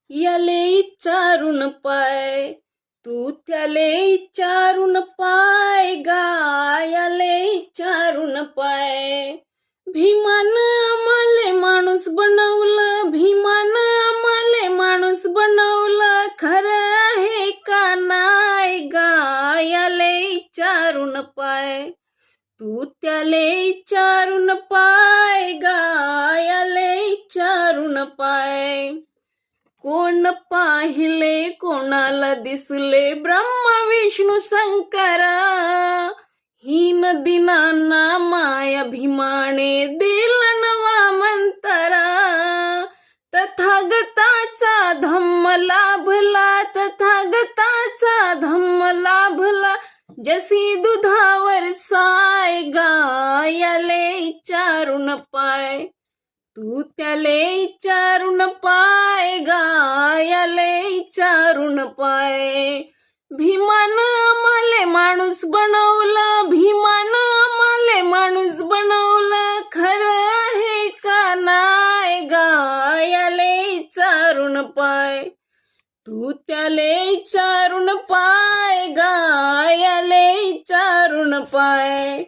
याले इचारून पाय, तू त्याले इचारून पाय, गायाले इचारून पाय. भीमानं आम्हाले माणूस बनवलं, भीमानं आम्हाले माणूस बनवलं, खरं आहे का नाय, गायाले इचारून पाय, तू त्याले इचारून पाय, गायाले इचारून पाय. कोण पाहिले कोणाला दिसले, ब्रह्मा विष्णू शंकरा, हीन दिनांना माया भीमाने दिला नवा मंतरा. तथागताचा धम्म लाभला, तथागताचा धम्म लाभला, जसी दुधावर साय, गायाले इचारून पाय, तू त्याले इचारून पाय, गायाले इचारून पाय. भीमानं आम्हाले माणूस बनवलं, भीमानं आम्हाले माणूस बनवलं, खरं आहे का नाय, गायाले इचारून पाय, तू त्याले इचारून पाय, गायाले इचारून पाय.